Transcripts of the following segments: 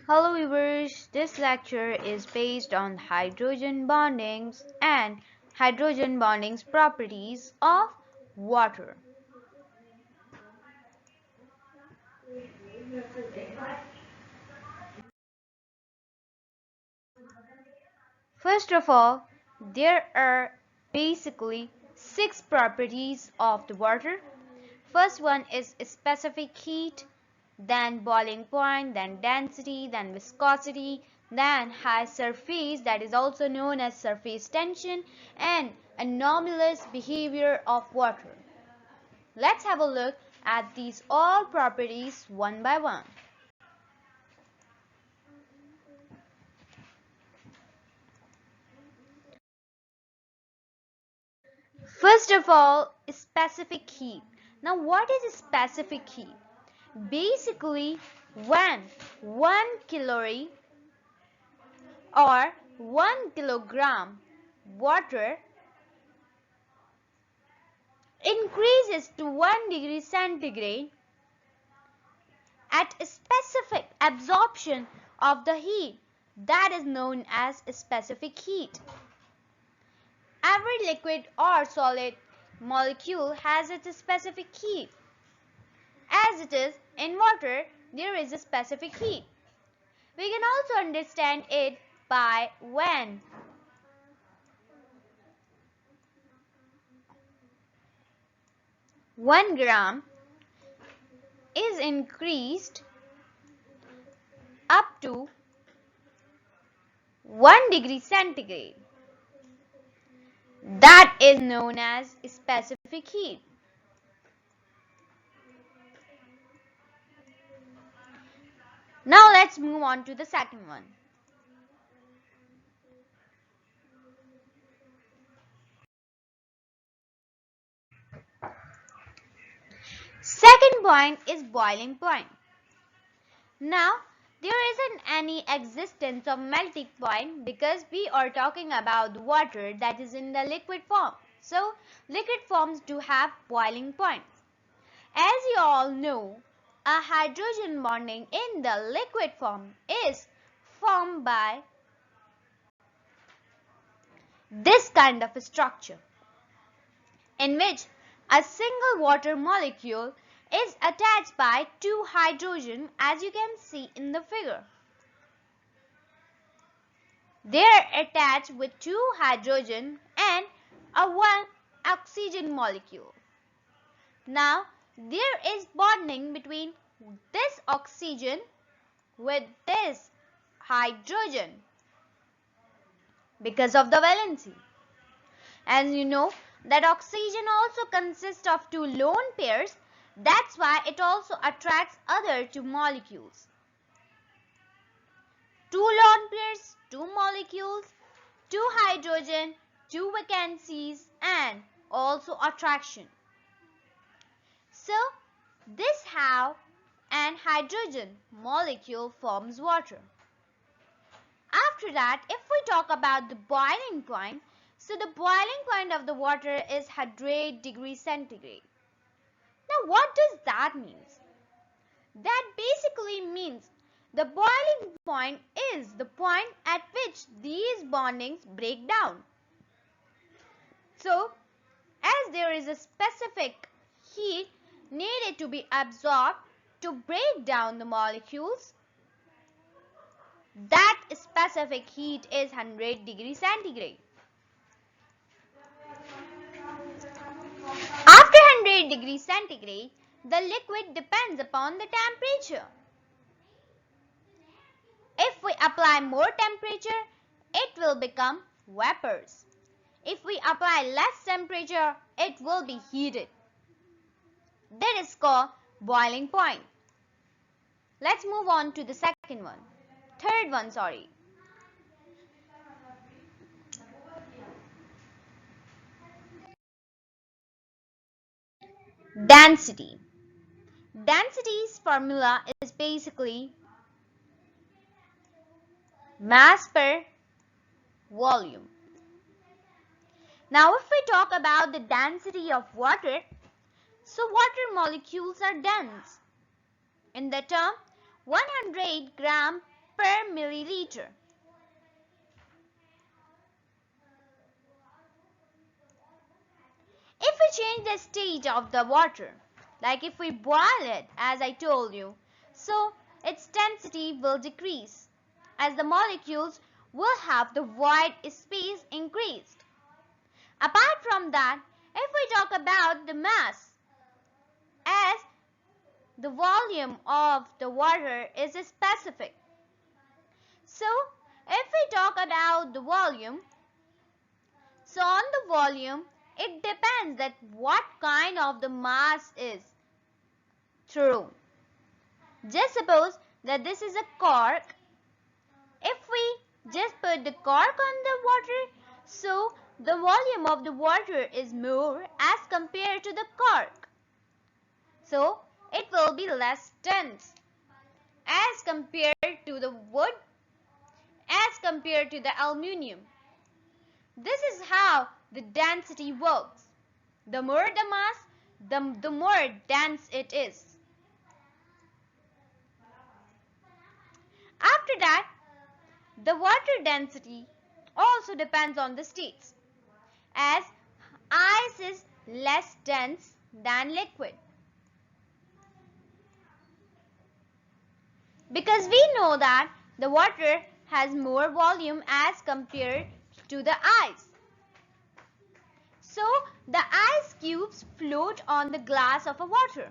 Hello viewers, this lecture is based on hydrogen bondings and hydrogen bondings properties of water. First of all, there are basically 6 properties of the water. First one is specific heat, then boiling point, then density, then viscosity, then high surface, that is also known as surface tension, and anomalous behavior of water. Let's have a look at these all properties one by one. First of all, specific heat. Now what is specific heat? Basically, when 1 calorie or 1 kilogram water increases to 1 degree centigrade at a specific absorption of the heat, that is known as specific heat. Every liquid or solid molecule has its specific heat. As it is in water, there is a specific heat. We can also understand it by when 1 gram is increased up to 1 degree centigrade. That is known as specific heat. Now let's move on to the second one. Second point is boiling point. Now, there isn't any existence of melting point because we are talking about water that is in the liquid form. So, liquid forms do have boiling point. As you all know, a hydrogen bonding in the liquid form is formed by this kind of a structure, in which a single water molecule is attached by 2 hydrogen, as you can see in the figure. They are attached with 2 hydrogen and a 1 oxygen molecule. Now, there is bonding between this oxygen with this hydrogen because of the valency. As you know, that oxygen also consists of 2 lone pairs. That's why it also attracts other 2 molecules. 2 lone pairs, 2 molecules, 2 hydrogen, 2 vacancies, and also attraction. So, this how an hydrogen molecule forms water. After that, if we talk about the boiling point, so the boiling point of the water is 100 degrees centigrade. Now what does that mean? That basically means the boiling point is the point at which these bondings break down. So, as there is a specific heat needed to be absorbed to break down the molecules, that specific heat is 100 degrees centigrade. After 100 degrees centigrade, the liquid depends upon the temperature. If we apply more temperature, it will become vapors. If we apply less temperature, it will be heated. That is called boiling point. Let's move on to the third one. Density. Density's formula is basically mass per volume. Now if we talk about the density of water, so water molecules are dense. In the term 100 gram per milliliter. If we change the state of the water, like if we boil it, as I told you, so its density will decrease as the molecules will have the void space increased. Apart from that, if we talk about the mass, as the volume of the water is specific. So, if we talk about the volume, so on the volume, it depends that what kind of the mass is. True. Just suppose that this is a cork. If we just put the cork on the water, so the volume of the water is more as compared to the cork. So, it will be less dense as compared to the wood, as compared to the aluminium. This is how the density works. The more the mass, the more dense it is. After that, the water density also depends on the states, as ice is less dense than liquid. Because we know that the water has more volume as compared to the ice. So, the ice cubes float on the glass of a water.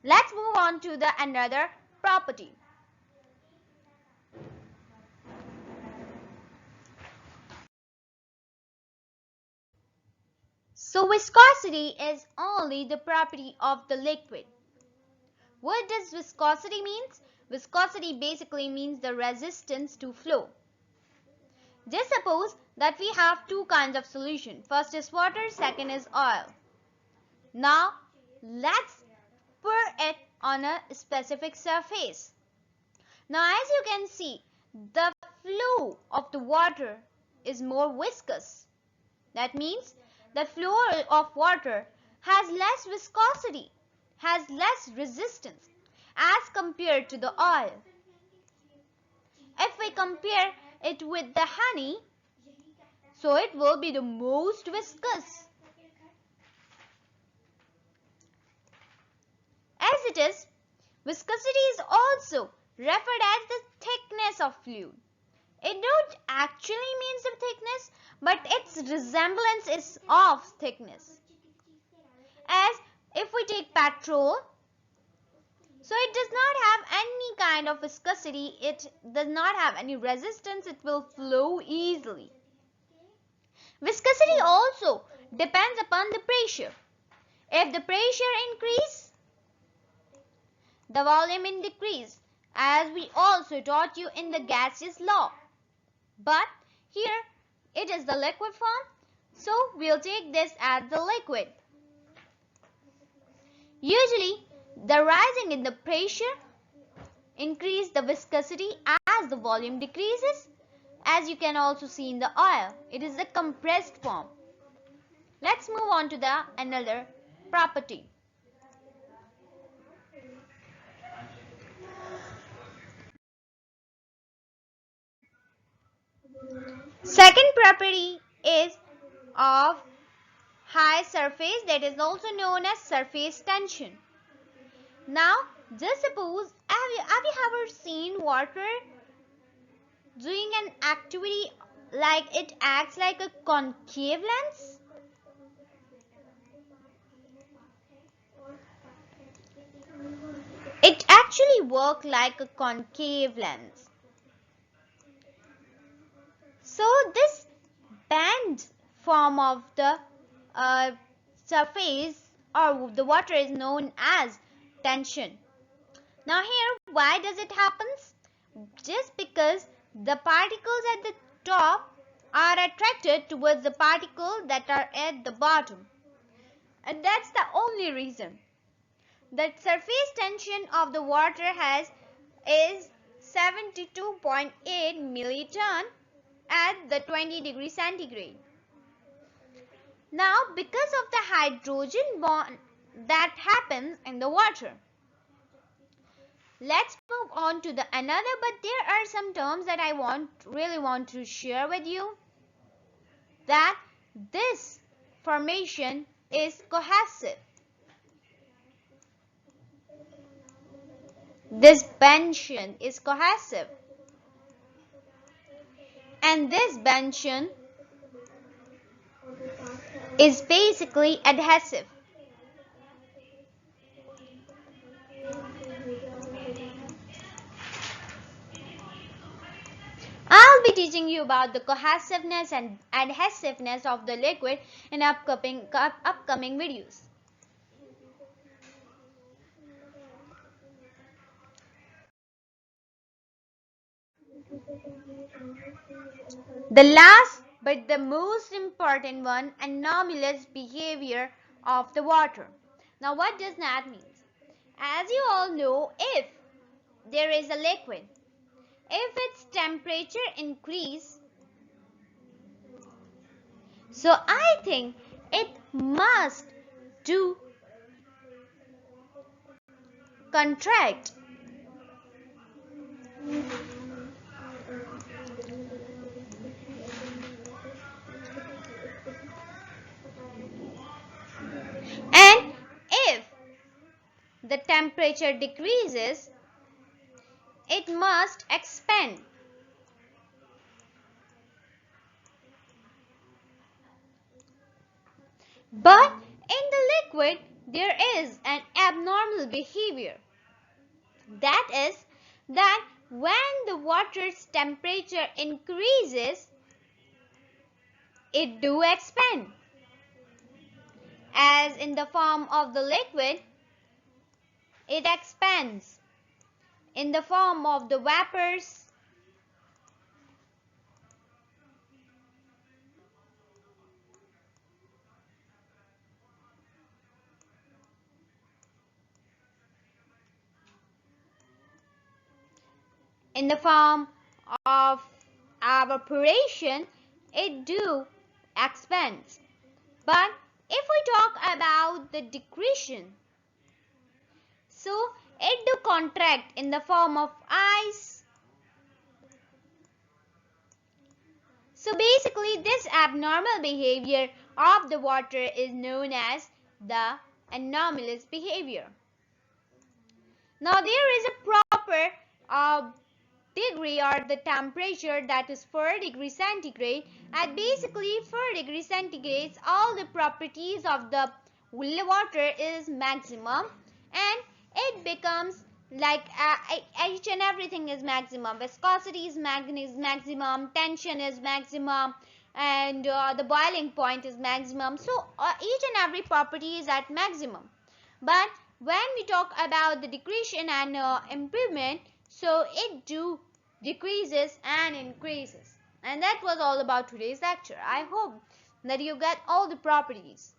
Let's move on to the another property. So, viscosity is only the property of the liquid. What does viscosity means? Viscosity basically means the resistance to flow. Just suppose that we have two kinds of solution. First is water, second is oil. Now, let's pour it on a specific surface. Now, as you can see, the flow of the water is more viscous. That means the flow of water has less viscosity, has less resistance as compared to the oil. If we compare it with the honey, so it will be the most viscous. As it is, viscosity is also referred as the thickness of fluid. It don't actually means the thickness, but its resemblance is of thickness. As if we take petrol, so it does not have any kind of viscosity, it does not have any resistance, it will flow easily. Viscosity also depends upon the pressure. If the pressure increase, the volume will decrease, as we also taught you in the gaseous law. But here it is the liquid form, so we'll take this as the liquid. Usually, the rising in the pressure increase the viscosity as the volume decreases. As you can also see in the oil, it is the compressed form. Let's move on to the another property. Second property is of high surface, that is also known as surface tension. Now, just suppose, have you ever seen water doing an activity like it acts like a concave lens? It actually works like a concave lens. So, this bend form of the surface or the water is known as tension. Now here, why does it happen? Just because the particles at the top are attracted towards the particles that are at the bottom. And that's the only reason. The surface tension of the water is 72.8 milliton at the 20 degree centigrade. Now, because of the hydrogen bond that happens in the water, let's move on to the another, but there are some terms that I really want to share with you, that this formation is cohesive. This bention is cohesive. And this bention is basically adhesive. I'll be teaching you about the cohesiveness and adhesiveness of the liquid in upcoming videos. The last but the most important one, anomalous behavior of the water. Now what does that mean? As you all know, if there is a liquid, if its temperature increase, so I think it must do contract. And if the temperature decreases, it must expand. But in the liquid, there is an abnormal behavior. That is, that when the water's temperature increases, it do expand. As in the form of the liquid, it expands. In the form of the vapors, in the form of evaporation, it do expands. But if we talk about the decretion, so it do contract in the form of ice. So basically this abnormal behavior of the water is known as the anomalous behavior. Now there is a proper degree or the temperature, that is 4 degrees centigrade, and basically 4 degrees centigrade all the properties of the water is maximum, and it becomes like each and everything is maximum. Viscosity is maximum, tension is maximum, and the boiling point is maximum. So each and every property is at maximum. But when we talk about the decretion and improvement, so it do decreases and increases. And that was all about today's lecture. I hope that you get all the properties.